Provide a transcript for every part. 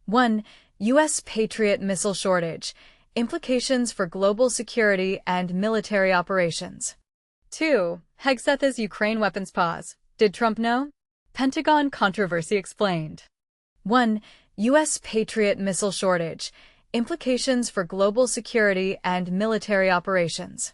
1. US Patriot missile shortage. Implications for global security and military operations. 2. Hegseth's Ukraine weapons pause. Did Trump know? Pentagon controversy explained. 1. US Patriot missile shortage. Implications for global security and military operations.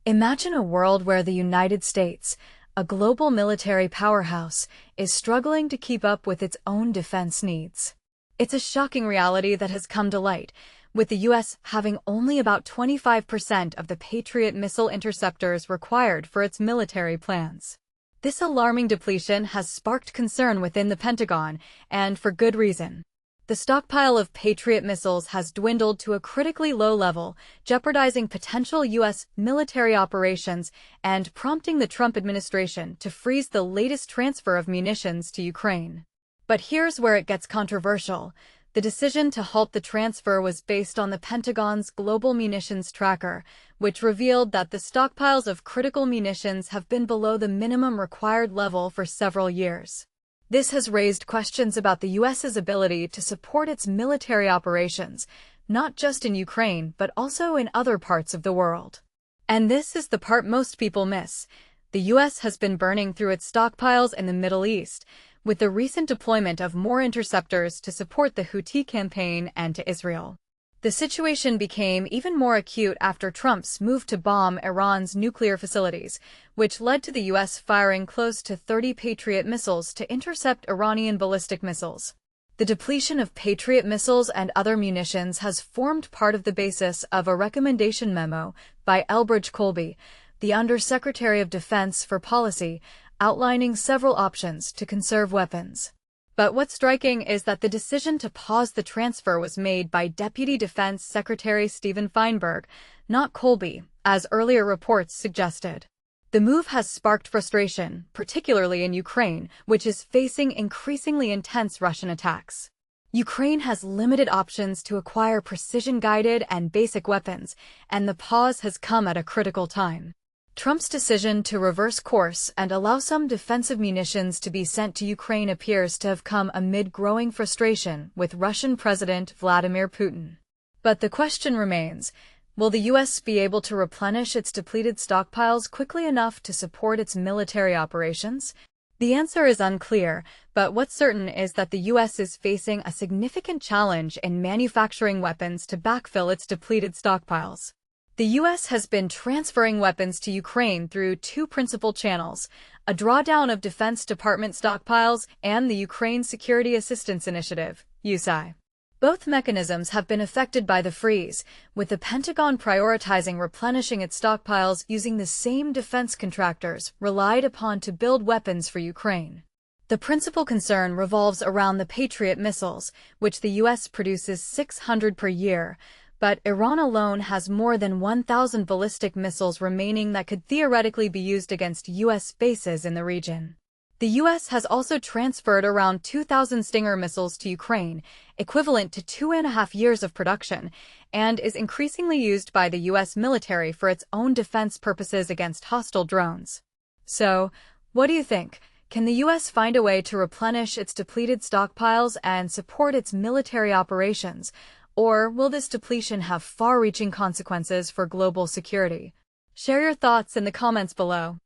Imagine a world where the United States, a global military powerhouse, is struggling to keep up with its own defense needs. It's a shocking reality that has come to light, with the U.S. having only about 25% of the Patriot missile interceptors required for its military plans. This alarming depletion has sparked concern within the Pentagon, and for good reason. The stockpile of Patriot missiles has dwindled to a critically low level, jeopardizing potential U.S. military operations and prompting the Trump administration to freeze the latest transfer of munitions to Ukraine. But here's where it gets controversial. The decision to halt the transfer was based on the Pentagon's Global Munitions Tracker, which revealed that the stockpiles of critical munitions have been below the minimum required level for several years. This has raised questions about the U.S.'s ability to support its military operations, not just in Ukraine but also in other parts of the world. And this is the part most people miss. The U.S. has been burning through its stockpiles in the Middle East, with the recent deployment of more interceptors to support the Houthi campaign and to Israel. The situation became even more acute after Trump's move to bomb Iran's nuclear facilities, which led to the U.S. firing close to 30 Patriot missiles to intercept Iranian ballistic missiles. The depletion of Patriot missiles and other munitions has formed part of the basis of a recommendation memo by Elbridge Colby, the Undersecretary of Defense for Policy, outlining several options to conserve weapons. But what's striking is that the decision to pause the transfer was made by Deputy Defense Secretary Stephen Feinberg, not Colby, as earlier reports suggested. The move has sparked frustration, particularly in Ukraine, which is facing increasingly intense Russian attacks. Ukraine has limited options to acquire precision-guided and basic weapons, and the pause has come at a critical time. Trump's decision to reverse course and allow some defensive munitions to be sent to Ukraine appears to have come amid growing frustration with Russian President Vladimir Putin. But the question remains, will the U.S. be able to replenish its depleted stockpiles quickly enough to support its military operations? The answer is unclear, but what's certain is that the U.S. is facing a significant challenge in manufacturing weapons to backfill its depleted stockpiles. The U.S. has been transferring weapons to Ukraine through two principal channels, a drawdown of Defense Department stockpiles and the Ukraine Security Assistance Initiative, USAI. Both mechanisms have been affected by the freeze, with the Pentagon prioritizing replenishing its stockpiles using the same defense contractors relied upon to build weapons for Ukraine. The principal concern revolves around the Patriot missiles, which the U.S. produces 600 per year, but Iran alone has more than 1,000 ballistic missiles remaining that could theoretically be used against U.S. bases in the region. The U.S. has also transferred around 2,000 Stinger missiles to Ukraine, equivalent to 2.5 years of production, and is increasingly used by the U.S. military for its own defense purposes against hostile drones. So, what do you think? Can the U.S. find a way to replenish its depleted stockpiles and support its military operations? Or will this depletion have far-reaching consequences for global security? Share your thoughts in the comments below.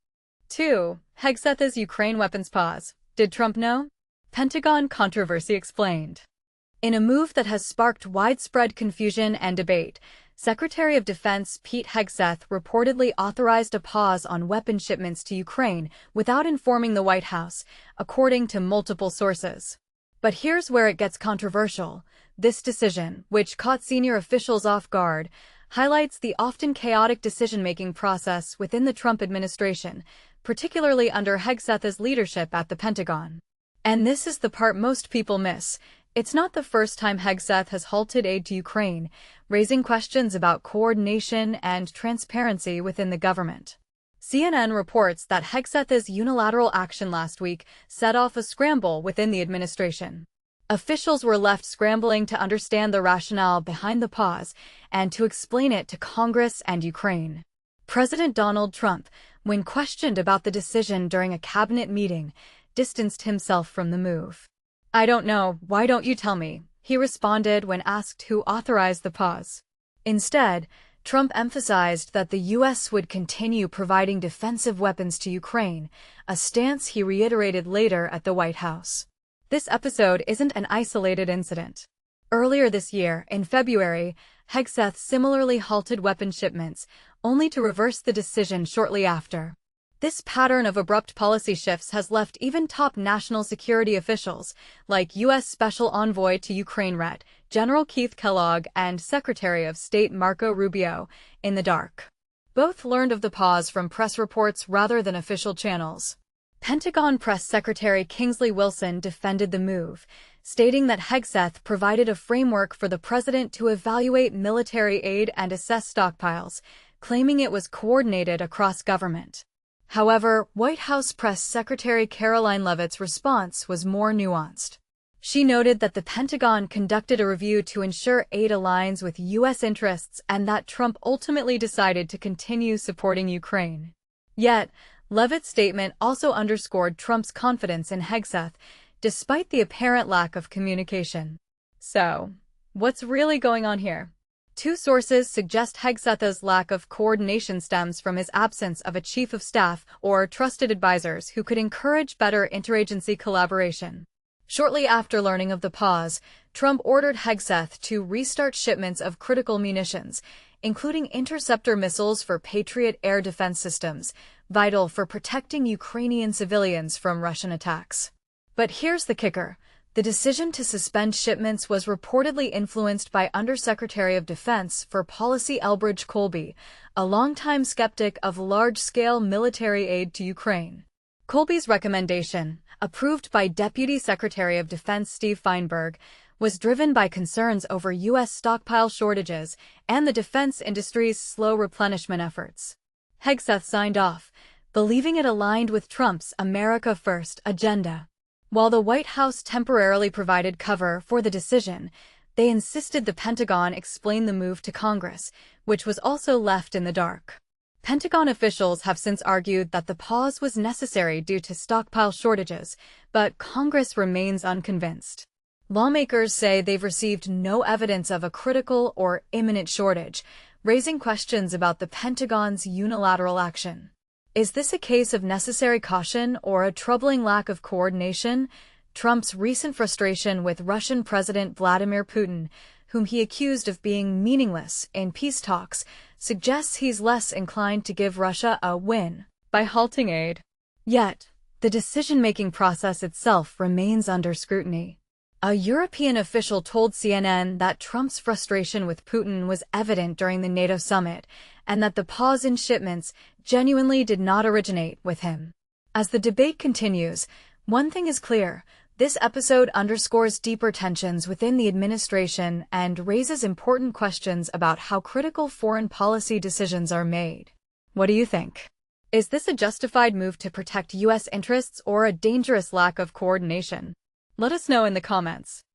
2. Hegseth's Ukraine weapons pause. Did Trump know? Pentagon controversy explained. In a move that has sparked widespread confusion and debate, Secretary of Defense Pete Hegseth reportedly authorized a pause on weapon shipments to Ukraine without informing the White House, according to multiple sources. But here's where it gets controversial. This decision, which caught senior officials off guard, highlights the often chaotic decision-making process within the Trump administration, particularly under Hegseth's leadership at the Pentagon. And this is the part most people miss. It's not the first time Hegseth has halted aid to Ukraine, raising questions about coordination and transparency within the government. CNN reports that Hegseth's unilateral action last week set off a scramble within the administration. Officials were left scrambling to understand the rationale behind the pause and to explain it to Congress and Ukraine. President Donald Trump, when questioned about the decision during a cabinet meeting, distanced himself from the move. "I don't know, why don't you tell me?" He responded when asked who authorized the pause. Instead, Trump emphasized that the U.S. would continue providing defensive weapons to Ukraine, a stance he reiterated later at the White House. This episode isn't an isolated incident. Earlier this year, in February, Hegseth similarly halted weapon shipments, only to reverse the decision shortly after. This pattern of abrupt policy shifts has left even top national security officials, like U.S. Special Envoy to Ukraine Ret. General Keith Kellogg and Secretary of State Marco Rubio, in the dark. Both learned of the pause from press reports rather than official channels. Pentagon Press Secretary Kingsley Wilson defended the move, stating that Hegseth provided a framework for the president to evaluate military aid and assess stockpiles, claiming it was coordinated across government. However, White House Press Secretary Karoline Leavitt's response was more nuanced. She noted that the Pentagon conducted a review to ensure aid aligns with U.S. interests and that Trump ultimately decided to continue supporting Ukraine. Yet, Leavitt's statement also underscored Trump's confidence in Hegseth, despite the apparent lack of communication. So, what's really going on here? Two sources suggest Hegseth's lack of coordination stems from his absence of a chief of staff or trusted advisors who could encourage better interagency collaboration. Shortly after learning of the pause, Trump ordered Hegseth to restart shipments of critical munitions, including interceptor missiles for Patriot air defense systems, vital for protecting Ukrainian civilians from Russian attacks. But here's the kicker. The decision to suspend shipments was reportedly influenced by Undersecretary of Defense for Policy Elbridge Colby, a longtime skeptic of large-scale military aid to Ukraine. Colby's recommendation, approved by Deputy Secretary of Defense Steve Feinberg, was driven by concerns over U.S. stockpile shortages and the defense industry's slow replenishment efforts. Hegseth signed off, believing it aligned with Trump's America First agenda. While the White House temporarily provided cover for the decision, they insisted the Pentagon explain the move to Congress, which was also left in the dark. Pentagon officials have since argued that the pause was necessary due to stockpile shortages, but Congress remains unconvinced. Lawmakers say they've received no evidence of a critical or imminent shortage, raising questions about the Pentagon's unilateral action. Is this a case of necessary caution or a troubling lack of coordination? Trump's recent frustration with Russian President Vladimir Putin, whom he accused of being meaningless in peace talks, suggests he's less inclined to give Russia a win by halting aid. Yet, the decision-making process itself remains under scrutiny. A European official told CNN that Trump's frustration with Putin was evident during the NATO summit and that the pause in shipments genuinely did not originate with him. As the debate continues, one thing is clear: this episode underscores deeper tensions within the administration and raises important questions about how critical foreign policy decisions are made. What do you think? Is this a justified move to protect U.S. interests or a dangerous lack of coordination? Let us know in the comments.